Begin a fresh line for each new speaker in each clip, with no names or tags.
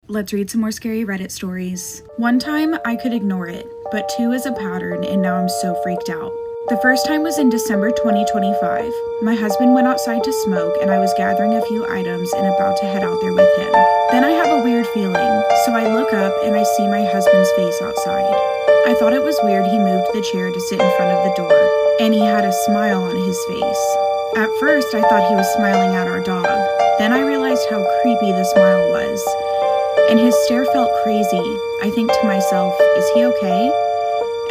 Let's read some more scary Reddit stories. One time, I could ignore it, but two is a pattern, and now I'm so freaked out. The first time was in December 2025. My husband went outside to smoke, and I was gathering a few items and about to head out there with him. Then I have a weird feeling, so I look up and I see my husband's face outside. I thought it was weird he moved the chair to sit in front of the door, and he had a smile on his face. At first, I thought he was smiling at our dog. Then I realized how creepy the smile was. And his stare felt crazy. I think to myself, is he okay?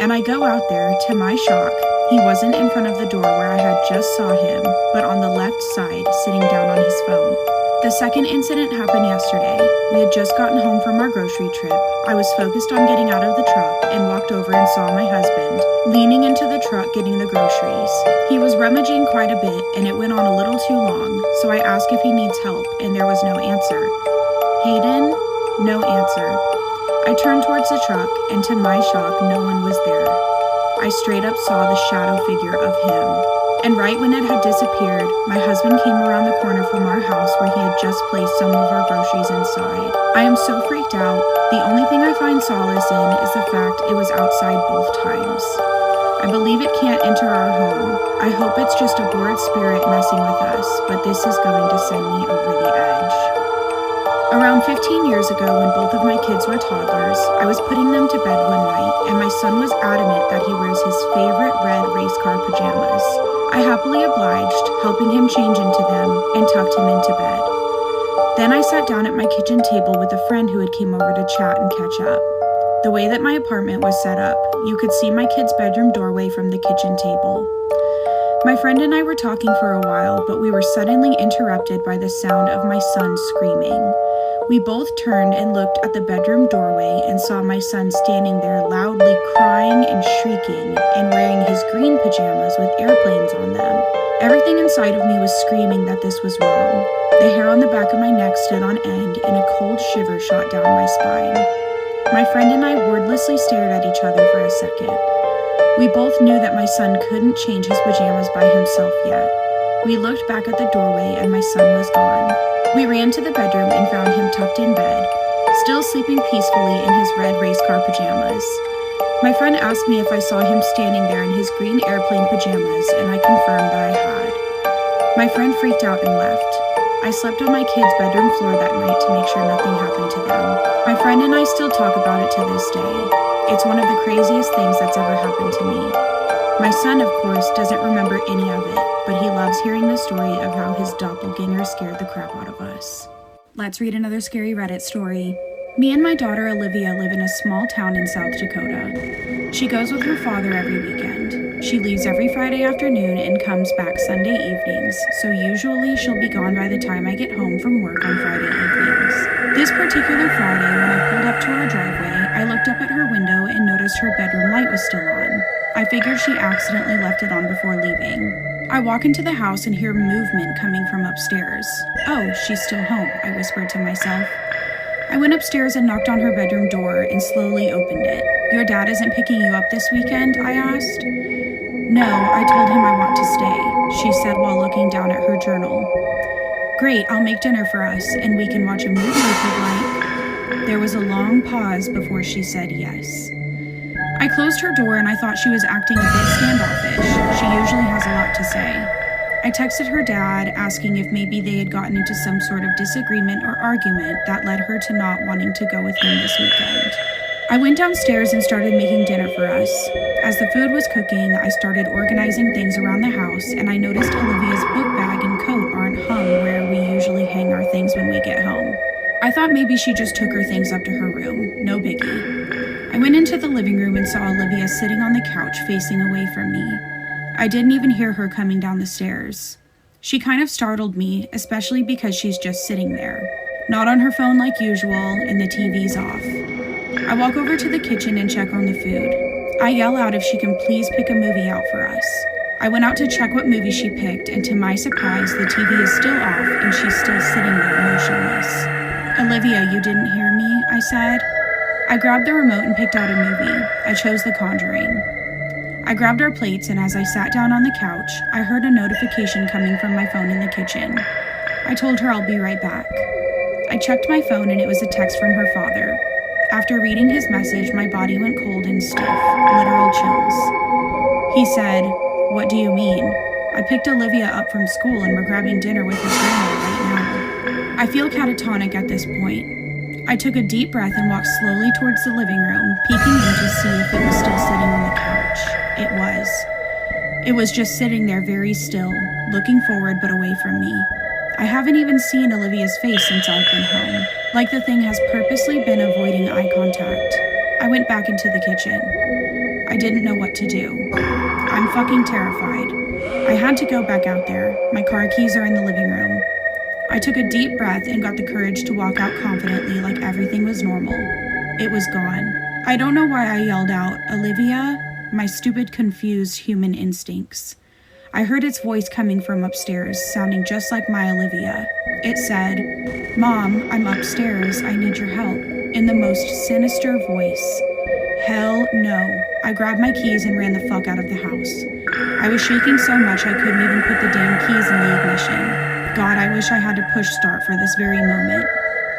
And I go out there, to my shock. He wasn't in front of the door where I had just saw him, but on the left side, sitting down on his phone. The second incident happened yesterday. We had just gotten home from our grocery trip. I was focused on getting out of the truck and walked over and saw my husband leaning into the truck getting the groceries. He was rummaging quite a bit and it went on a little too long, so I asked if he needs help and there was no answer. Hayden? No answer. I turned towards the truck and to my shock, no one was there. I straight up saw the shadow figure of him. And right when it had disappeared, my husband came around the corner from our house where he had just placed some of our groceries inside. I am so freaked out. The only thing I find solace in is the fact it was outside both times. I believe it can't enter our home. I hope it's just a bored spirit messing with us, but this is going to send me over the edge. Around 15 years ago, when both of my kids were toddlers, I was putting them to bed one night, and my son was adamant that he wears his favorite red race car pajamas. I happily obliged, helping him change into them, and tucked him into bed. Then I sat down at my kitchen table with a friend who had came over to chat and catch up. The way that my apartment was set up, you could see my kid's bedroom doorway from the kitchen table. My friend and I were talking for a while, but we were suddenly interrupted by the sound of my son screaming. We both turned and looked at the bedroom doorway and saw my son standing there loudly crying and shrieking and wearing his green pajamas with airplanes on them. Everything inside of me was screaming that this was wrong. The hair on the back of my neck stood on end and a cold shiver shot down my spine. My friend and I wordlessly stared at each other for a second. We both knew that my son couldn't change his pajamas by himself yet. We looked back at the doorway and my son was gone. We ran to the bedroom and found him tucked in bed, still sleeping peacefully in his red race car pajamas. My friend asked me if I saw him standing there in his green airplane pajamas, and I confirmed that I had. My friend freaked out and left. I slept on my kids' bedroom floor that night to make sure nothing happened to them. My friend and I still talk about it to this day. It's one of the craziest things that's ever happened to me. My son, of course, doesn't remember any of it, but he loves hearing the story of how his doppelganger scared the crap out of us. Let's read another scary Reddit story. Me and my daughter Olivia live in a small town in South Dakota. She goes with her father every weekend. She leaves every Friday afternoon and comes back Sunday evenings, so usually she'll be gone by the time I get home from work on Friday evenings. This particular Friday, when I pulled up to our driveway, I looked up at her window and noticed her bedroom light was still on. I figured she accidentally left it on before leaving. I walk into the house and hear movement coming from upstairs. Oh, she's still home, I whispered to myself. I went upstairs and knocked on her bedroom door and slowly opened it. Your dad isn't picking you up this weekend? I asked. No, I told him I want to stay, she said while looking down at her journal. Great, I'll make dinner for us and we can watch a movie if you'd like. There was a long pause before she said yes. I closed her door and I thought she was acting a bit standoffish. She usually has a lot to say. I texted her dad asking if maybe they had gotten into some sort of disagreement or argument that led her to not wanting to go with him this weekend. I went downstairs and started making dinner for us. As the food was cooking, I started organizing things around the house and I noticed Olivia's book bag and coat aren't hung where we usually hang our things when we get home. I thought maybe she just took her things up to her room, no biggie. I went into the living room and saw Olivia sitting on the couch facing away from me. I didn't even hear her coming down the stairs. She kind of startled me, especially because she's just sitting there, not on her phone like usual, and the TV's off. I walk over to the kitchen and check on the food. I yell out if she can please pick a movie out for us. I went out to check what movie she picked, and to my surprise, the TV is still off and she's still sitting there motionless. Olivia, you didn't hear me? I said. I grabbed the remote and picked out a movie. I chose The Conjuring. I grabbed our plates, and as I sat down on the couch, I heard a notification coming from my phone in the kitchen. I told her I'll be right back. I checked my phone and it was a text from her father. After reading his message, my body went cold and stiff, literal chills. He said, "What do you mean? I picked Olivia up from school and we're grabbing dinner with his grandma right now." I feel catatonic at this point. I took a deep breath and walked slowly towards the living room, peeking in to see if it was still sitting on the couch. It was. It was just sitting there very still, looking forward but away from me. I haven't even seen Olivia's face since I've been home, like the thing has purposely been avoiding eye contact. I went back into the kitchen. I didn't know what to do. I'm fucking terrified. I had to go back out there. My car keys are in the living room. I took a deep breath and got the courage to walk out confidently like everything was normal. It was gone. I don't know why I yelled out, "Olivia," my stupid, confused human instincts. I heard its voice coming from upstairs, sounding just like my Olivia. It said, "Mom, I'm upstairs. I need your help," in the most sinister voice. Hell no. I grabbed my keys and ran the fuck out of the house. I was shaking so much I couldn't even put the damn keys in the ignition. God, I wish I had to push start for this very moment.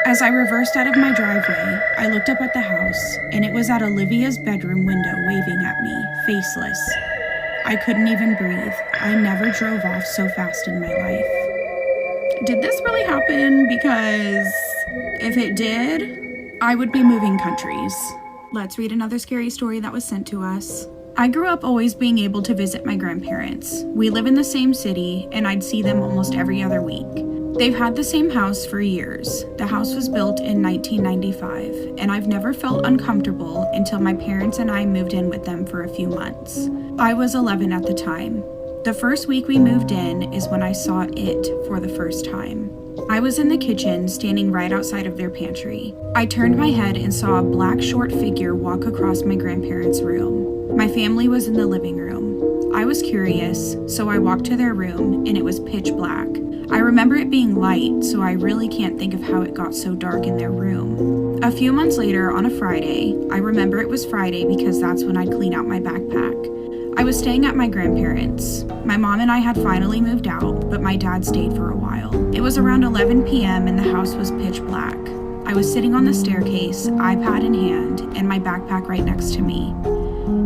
As I reversed out of my driveway, I looked up at the house, and it was at Olivia's bedroom window waving at me, faceless. I couldn't even breathe. I never drove off so fast in my life. Did this really happen? Because if it did, I would be moving countries. Let's read another scary story that was sent to us. I grew up always being able to visit my grandparents. We live in the same city, and I'd see them almost every other week. They've had the same house for years. The house was built in 1995, and I've never felt uncomfortable until my parents and I moved in with them for a few months. I was 11 at the time. The first week we moved in is when I saw it for the first time. I was in the kitchen, standing right outside of their pantry. I turned my head and saw a black short figure walk across my grandparents' room. My family was in the living room. I was curious, so I walked to their room, and it was pitch black. I remember it being light, so I really can't think of how it got so dark in their room. A few months later, on a Friday, I remember it was Friday because that's when I'd clean out my backpack. I was staying at my grandparents'. My mom and I had finally moved out, but my dad stayed for a while. It was around 11 p.m. and the house was pitch black. I was sitting on the staircase, iPad in hand, and my backpack right next to me.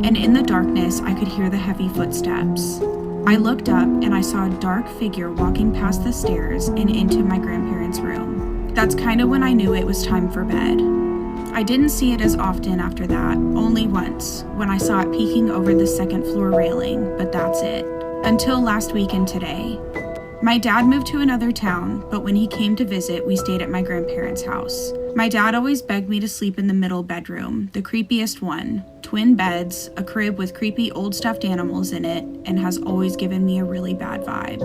And in the darkness, I could hear the heavy footsteps. I looked up and I saw a dark figure walking past the stairs and into my grandparents' room. That's kind of when I knew it was time for bed. I didn't see it as often after that, only once, when I saw it peeking over the second floor railing, but that's it. Until last week and today. My dad moved to another town, but when he came to visit, we stayed at my grandparents' house. My dad always begged me to sleep in the middle bedroom, the creepiest one. Twin beds, a crib with creepy old stuffed animals in it, and has always given me a really bad vibe.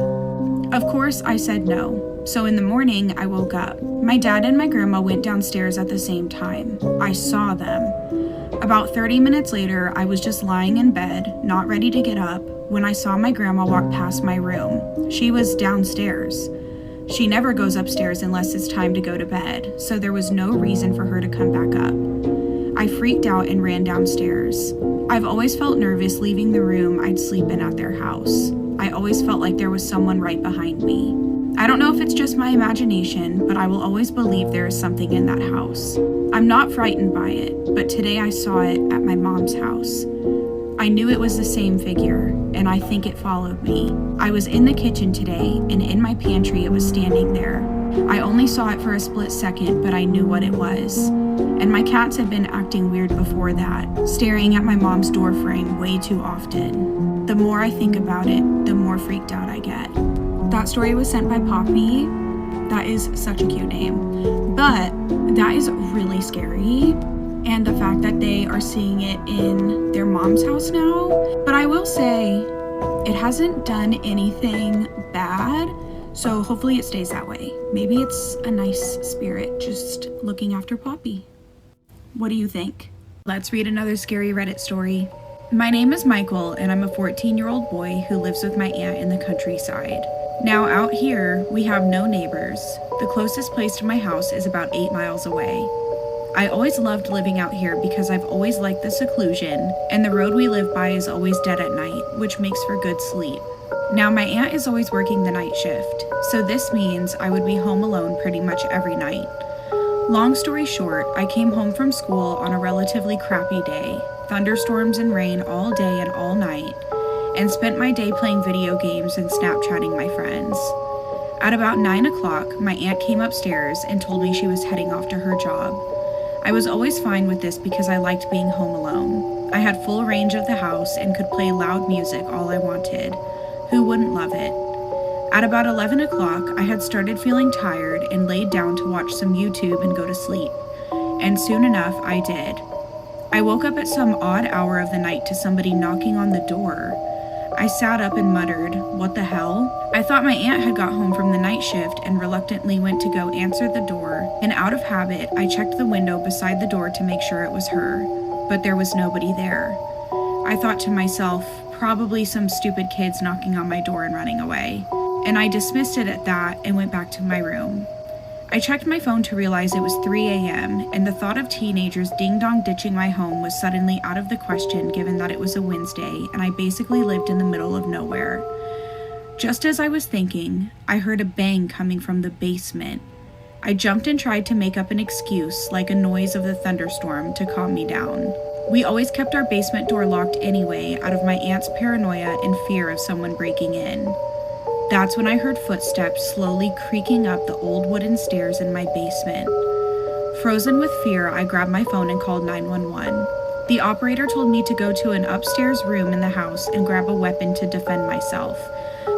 Of course, I said no. So in the morning, I woke up. My dad and my grandma went downstairs at the same time. I saw them. About 30 minutes later, I was just lying in bed, not ready to get up, when I saw my grandma walk past my room. She was downstairs. She never goes upstairs unless it's time to go to bed, so there was no reason for her to come back up. I freaked out and ran downstairs. I've always felt nervous leaving the room I'd sleep in at their house. I always felt like there was someone right behind me. I don't know if it's just my imagination, but I will always believe there is something in that house. I'm not frightened by it, but today I saw it at my mom's house. I knew it was the same figure, and I think it followed me. I was in the kitchen today, and in my pantry it was standing there. I only saw it for a split second, but I knew what it was. And my cats had been acting weird before that, staring at my mom's door frame way too often. The more I think about it, the more freaked out I get. That story was sent by Poppy. That is such a cute name. But that is really scary. And the fact that they are seeing it in their mom's house now. But I will say, it hasn't done anything bad. So hopefully it stays that way. Maybe it's a nice spirit just looking after Poppy. What do you think? Let's read another scary Reddit story. My name is Michael, and I'm a 14-year-old boy who lives with my aunt in the countryside. Now out here, we have no neighbors. The closest place to my house is about 8 miles away. I always loved living out here because I've always liked the seclusion, and the road we live by is always dead at night, which makes for good sleep. Now my aunt is always working the night shift, so this means I would be home alone pretty much every night. Long story short, I came home from school on a relatively crappy day, thunderstorms and rain all day and all night, and spent my day playing video games and Snapchatting my friends. At about 9 o'clock, my aunt came upstairs and told me she was heading off to her job. I was always fine with this because I liked being home alone. I had full range of the house and could play loud music all I wanted. Who wouldn't love it? At about 11 o'clock, I had started feeling tired and laid down to watch some YouTube and go to sleep. And soon enough, I did. I woke up at some odd hour of the night to somebody knocking on the door. I sat up and muttered, "What the hell?" I thought my aunt had got home from the night shift and reluctantly went to go answer the door, and out of habit, I checked the window beside the door to make sure it was her, but there was nobody there. I thought to myself, probably some stupid kids knocking on my door and running away, and I dismissed it at that and went back to my room. I checked my phone to realize it was 3 a.m., and the thought of teenagers ding-dong ditching my home was suddenly out of the question given that it was a Wednesday and I basically lived in the middle of nowhere. Just as I was thinking, I heard a bang coming from the basement. I jumped and tried to make up an excuse, like a noise of the thunderstorm, to calm me down. We always kept our basement door locked anyway, out of my aunt's paranoia and fear of someone breaking in. That's when I heard footsteps slowly creaking up the old wooden stairs in my basement. Frozen with fear, I grabbed my phone and called 911. The operator told me to go to an upstairs room in the house and grab a weapon to defend myself.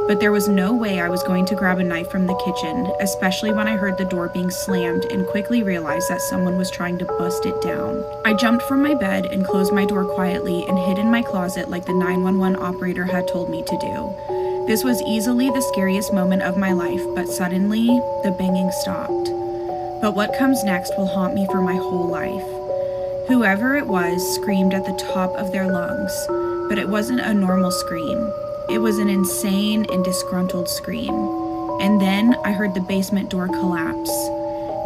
But there was no way I was going to grab a knife from the kitchen, especially when I heard the door being slammed and quickly realized that someone was trying to bust it down. I jumped from my bed and closed my door quietly and hid in my closet like the 911 operator had told me to do. This was easily the scariest moment of my life, but suddenly, the banging stopped. But what comes next will haunt me for my whole life. Whoever it was screamed at the top of their lungs, but it wasn't a normal scream. It was an insane and disgruntled scream. And then I heard the basement door collapse.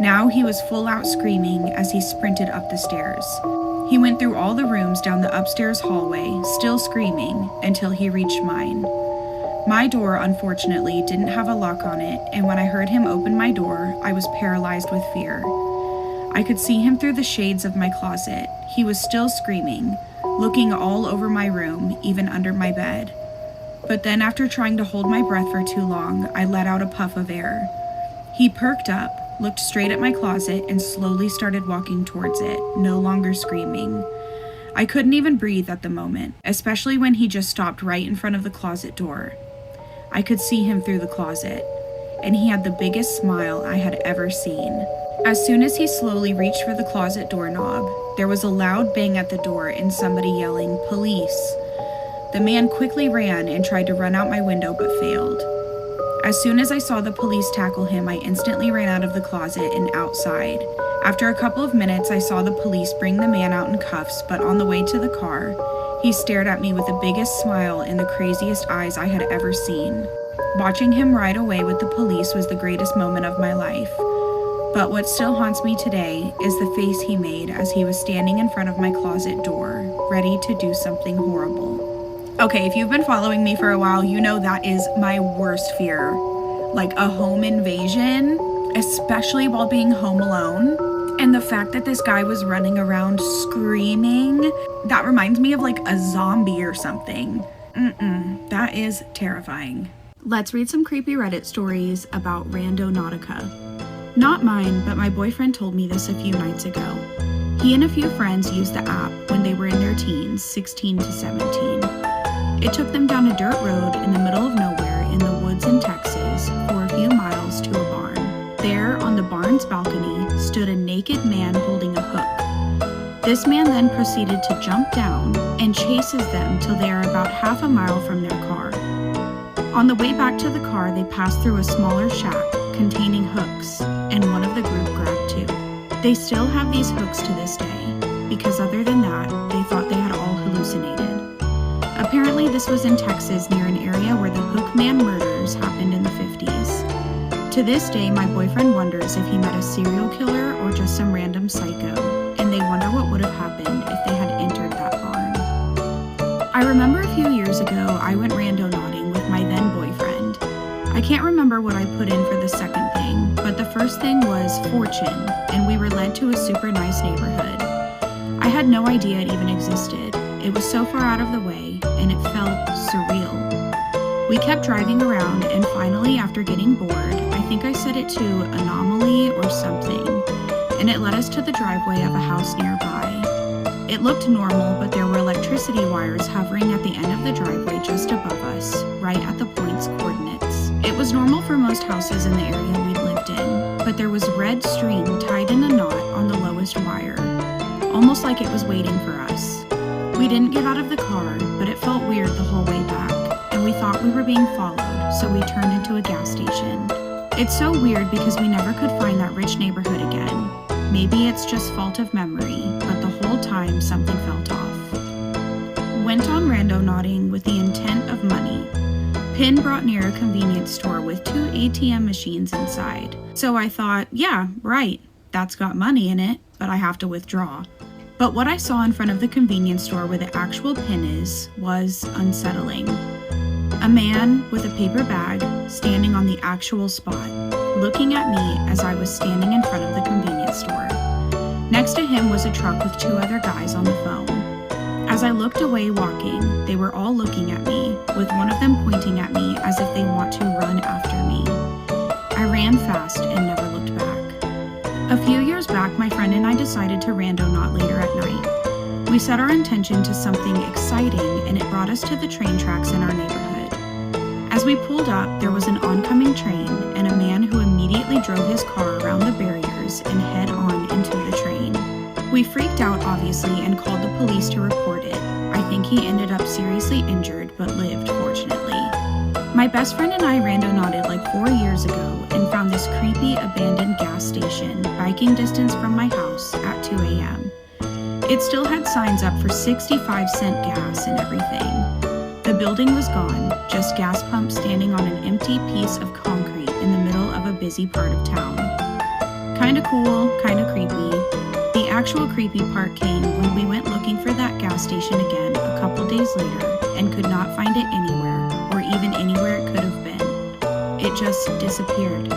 Now he was full out screaming as he sprinted up the stairs. He went through all the rooms down the upstairs hallway, still screaming, until he reached mine. My door, unfortunately, didn't have a lock on it, and when I heard him open my door, I was paralyzed with fear. I could see him through the shades of my closet. He was still screaming, looking all over my room, even under my bed. But then after trying to hold my breath for too long, I let out a puff of air. He perked up, looked straight at my closet, and slowly started walking towards it, no longer screaming. I couldn't even breathe at the moment, especially when he just stopped right in front of the closet door. I could see him through the closet, and he had the biggest smile I had ever seen. As soon as he slowly reached for the closet doorknob, there was a loud bang at the door and somebody yelling, "Police!" The man quickly ran and tried to run out my window but failed. As soon as I saw the police tackle him, I instantly ran out of the closet and outside. After a couple of minutes, I saw the police bring the man out in cuffs, but on the way to the car, he stared at me with the biggest smile and the craziest eyes I had ever seen. Watching him ride away with the police was the greatest moment of my life. But what still haunts me today is the face he made as he was standing in front of my closet door, ready to do something horrible. Okay, if you've been following me for a while, you know that is my worst fear. Like a home invasion, especially while being home alone. And the fact that this guy was running around screaming, that reminds me of like a zombie or something. That is terrifying. Let's read some creepy Reddit stories about Randonautica. Not mine, but my boyfriend told me this a few nights ago. He and a few friends used the app when they were in their teens, 16 to 17. It took them down a dirt road in the middle of nowhere in the woods in Texas for a few miles to a barn. There, on the barn's balcony, stood a naked man holding a hook. This man then proceeded to jump down and chases them till they are about half a mile from their car. On the way back to the car, they passed through a smaller shack containing hooks, and one of the group grabbed two. They still have these hooks to this day, because other than that, they thought they had all hallucinated. Apparently, this was in Texas near an area where the Hookman murders happened in the 50s. To this day, my boyfriend wonders if he met a serial killer or just some random psycho, and they wonder what would have happened if they had entered that barn. I remember a few years ago, I went randonauting with my then boyfriend. I can't remember what I put in for the second thing, but the first thing was Fortune, and we were led to a super nice neighborhood. I had no idea it even existed. It was so far out of the way, and it felt surreal. We kept driving around, and finally, after getting bored, I think I set it to Anomaly or something, and it led us to the driveway of a house nearby. It looked normal, but there were electricity wires hovering at the end of the driveway just above us, right at the point's coordinates. It was normal for most houses in the area we'd lived in, but there was red string tied in a knot on the lowest wire, almost like it was waiting for us. We didn't get out of the car, but it felt weird the whole way back, and we thought we were being followed, so we turned into a gas station. It's so weird because we never could find that rich neighborhood again. Maybe it's just fault of memory, but the whole time something felt off. Went on randonauting with the intent of money. Pin brought near a convenience store with 2 ATM machines inside. So I thought, yeah, right, that's got money in it, but I have to withdraw. But what I saw in front of the convenience store where the actual pin is was unsettling. A man with a paper bag standing on the actual spot, looking at me as I was standing in front of the convenience store. Next to him was a truck with 2 other guys on the phone. As I looked away walking, they were all looking at me, with one of them pointing at me as if they want to run after me. I ran fast and never looked back. A few years back, my friend and I decided to randonaut later at night. We set our intention to something exciting, and it brought us to the train tracks in our neighborhood. As we pulled up, there was an oncoming train and a man who immediately drove his car around the barriers and head on into the train. We freaked out, obviously, and called the police to report it. I think he ended up seriously injured, but lived, fortunately. My best friend and I randonauted like 4 years ago and found this creepy abandoned gas station, biking distance from my house at 2 a.m. It still had signs up for 65-cent gas and everything. The building was gone, just gas pumps standing on an empty piece of concrete in the middle of a busy part of town. Kinda cool, kinda creepy. The actual creepy part came when we went looking for that gas station again a couple days later and could not find it anywhere, or even anywhere it could have been. It just disappeared.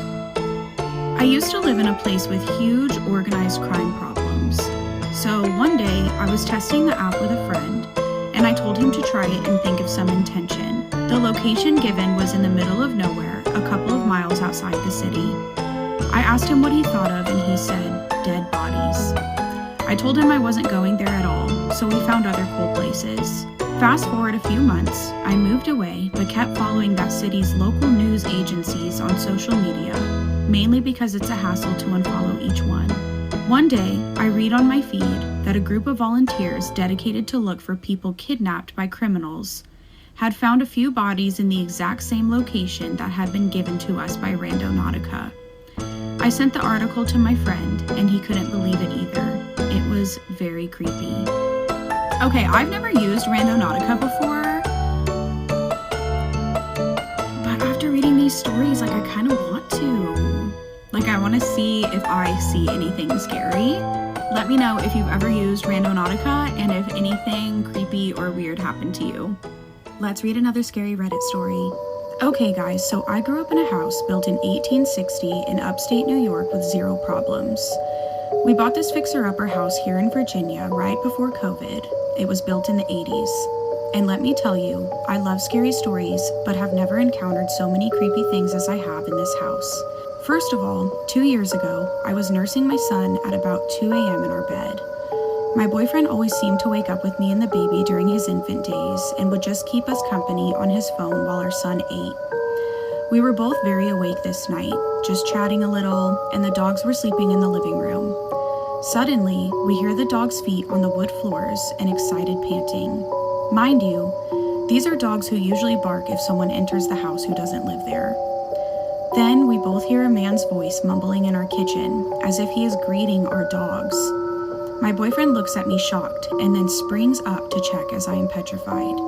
I used to live in a place with huge organized crime problems. So one day I was testing the app with a friend, and I told him to try it and think of some intention. The location given was in the middle of nowhere, a couple of miles outside the city. I asked him what he thought of, and he said, dead bodies. I told him I wasn't going there at all, so we found other cool places. Fast forward a few months, I moved away, but kept following that city's local news agencies on social media, mainly because it's a hassle to unfollow each one. One day, I read on my feed that a group of volunteers dedicated to look for people kidnapped by criminals had found a few bodies in the exact same location that had been given to us by Randonautica. I sent the article to my friend, and he couldn't believe it either. It was very creepy. Okay, I've never used Randonautica before, but after reading these stories, I kind of want to. I want to see if I see anything scary. Let me know if you've ever used Randonautica and if anything creepy or weird happened to you. Let's read another scary Reddit story. Okay guys, so I grew up in a house built in 1860 in upstate New York with 0 problems. We bought this fixer-upper house here in Virginia right before COVID. It was built in the 80s. And let me tell you, I love scary stories, but have never encountered so many creepy things as I have in this house. First of all, 2 years ago, I was nursing my son at about 2 a.m. in our bed. My boyfriend always seemed to wake up with me and the baby during his infant days and would just keep us company on his phone while our son ate. We were both very awake this night, just chatting a little, and the dogs were sleeping in the living room. Suddenly, we hear the dog's feet on the wood floors and excited panting. Mind you, these are dogs who usually bark if someone enters the house who doesn't live there. Then we both hear a man's voice mumbling in our kitchen, as if he is greeting our dogs. My boyfriend looks at me shocked and then springs up to check as I am petrified.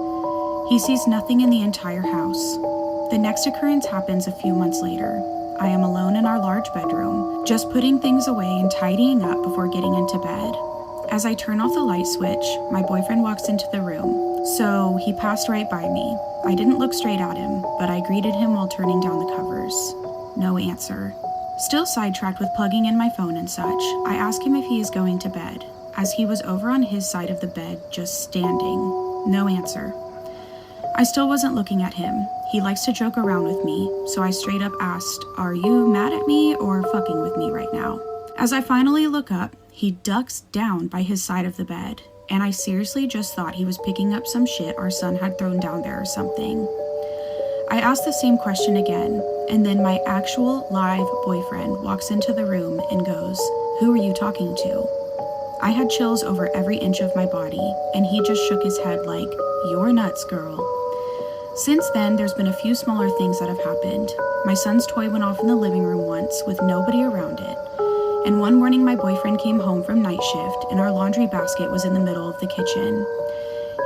He sees nothing in the entire house. The next occurrence happens a few months later. I am alone in our large bedroom, just putting things away and tidying up before getting into bed. As I turn off the light switch, my boyfriend walks into the room, so he passed right by me. I didn't look straight at him, but I greeted him while turning down the covers. No answer. Still sidetracked with plugging in my phone and such, I ask him if he is going to bed, as he was over on his side of the bed, just standing. No answer. I still wasn't looking at him. He likes to joke around with me, so I straight up asked, "Are you mad at me or fucking with me right now?" As I finally look up, he ducks down by his side of the bed, and I seriously just thought he was picking up some shit our son had thrown down there or something. I asked the same question again, and then my actual live boyfriend walks into the room and goes, "Who are you talking to?" I had chills over every inch of my body, and he just shook his head like, "You're nuts, girl." Since then, there's been a few smaller things that have happened. My son's toy went off in the living room once with nobody around it. And one morning my boyfriend came home from night shift and our laundry basket was in the middle of the kitchen.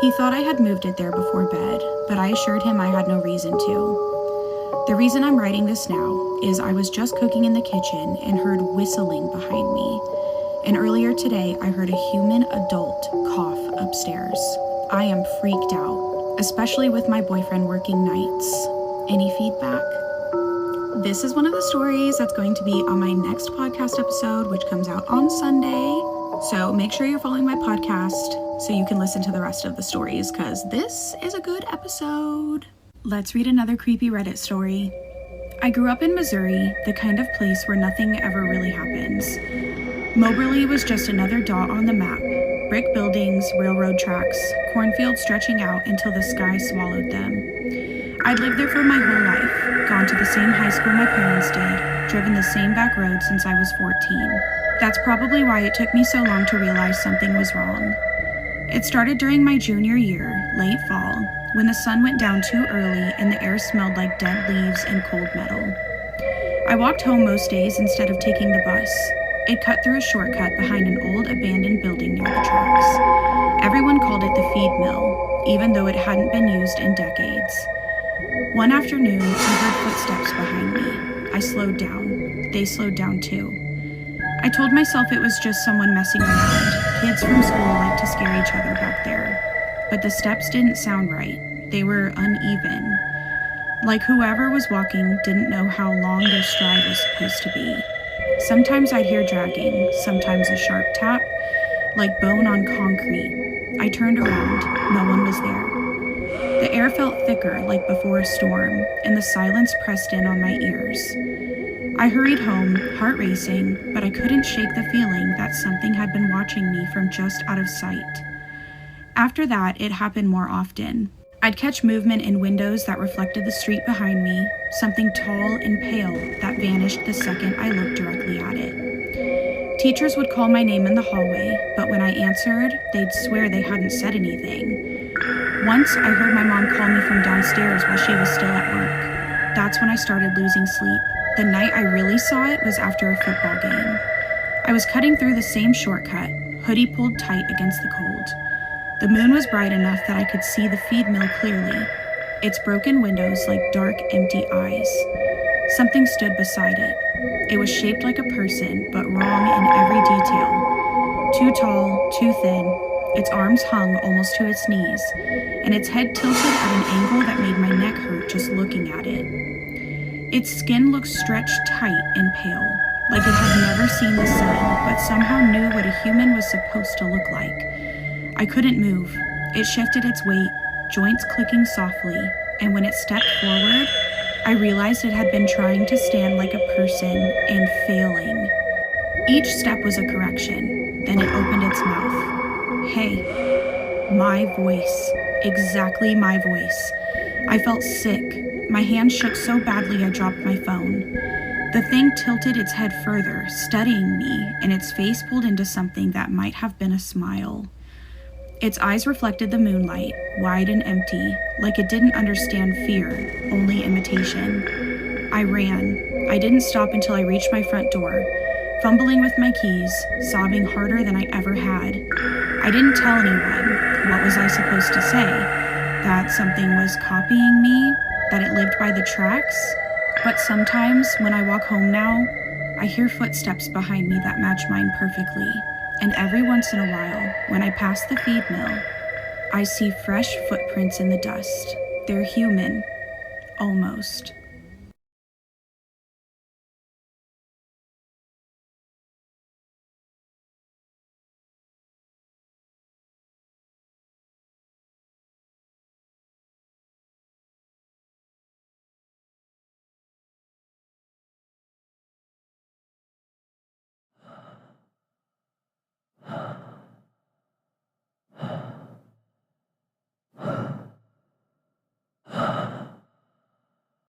He thought I had moved it there before bed, but I assured him I had no reason to. The reason I'm writing this now is I was just cooking in the kitchen and heard whistling behind me. And earlier today, I heard a human adult cough upstairs. I am freaked out, especially with my boyfriend working nights. Any feedback? This is one of the stories that's going to be on my next podcast episode, which comes out on Sunday. So make sure you're following my podcast so you can listen to the rest of the stories, because this is a good episode. Let's read another creepy Reddit story. I grew up in Missouri, the kind of place where nothing ever really happens. Moberly was just another dot on the map. Brick buildings, railroad tracks, cornfields stretching out until the sky swallowed them. I'd lived there for my whole life, gone to the same high school my parents did, driven the same back road since I was 14. That's probably why it took me so long to realize something was wrong. It started during my junior year, late fall, when the sun went down too early and the air smelled like dead leaves and cold metal. I walked home most days instead of taking the bus. It cut through a shortcut behind an old abandoned building near the tracks. Everyone called it the feed mill, even though it hadn't been used in decades. One afternoon, I heard footsteps behind me. I slowed down. They slowed down too. I told myself it was just someone messing around. Kids from school like to scare each other back there. But the steps didn't sound right. They were uneven. Like whoever was walking didn't know how long their stride was supposed to be. Sometimes I'd hear dragging, sometimes a sharp tap, like bone on concrete. I turned around. No one was there. The air felt thicker, like before a storm, and the silence pressed in on my ears. I hurried home, heart racing, but I couldn't shake the feeling that something had been watching me from just out of sight. After that, it happened more often. I'd catch movement in windows that reflected the street behind me, something tall and pale that vanished the second I looked directly at it. Teachers would call my name in the hallway, but when I answered, they'd swear they hadn't said anything. Once, I heard my mom call me from downstairs while she was still at work. That's when I started losing sleep. The night I really saw it was after a football game. I was cutting through the same shortcut, hoodie pulled tight against the cold. The moon was bright enough that I could see the feed mill clearly, its broken windows like dark, empty eyes. Something stood beside it. It was shaped like a person, but wrong in every detail. Too tall, too thin. Its arms hung almost to its knees, and its head tilted at an angle that made my neck hurt just looking at it. Its skin looked stretched tight and pale, like it had never seen the sun, but somehow knew what a human was supposed to look like. I couldn't move. It shifted its weight, joints clicking softly, and when it stepped forward, I realized it had been trying to stand like a person and failing. Each step was a correction, then it opened its mouth. Hey. My voice. Exactly my voice. I felt sick. My hand shook so badly I dropped my phone. The thing tilted its head further, studying me, and its face pulled into something that might have been a smile. Its eyes reflected the moonlight, wide and empty, like it didn't understand fear, only imitation. I ran. I didn't stop until I reached my front door, fumbling with my keys, sobbing harder than I ever had. I didn't tell anyone. What was I supposed to say? That something was copying me? That it lived by the tracks? But sometimes, when I walk home now, I hear footsteps behind me that match mine perfectly. And every once in a while, when I pass the feed mill, I see fresh footprints in the dust. They're human. Almost.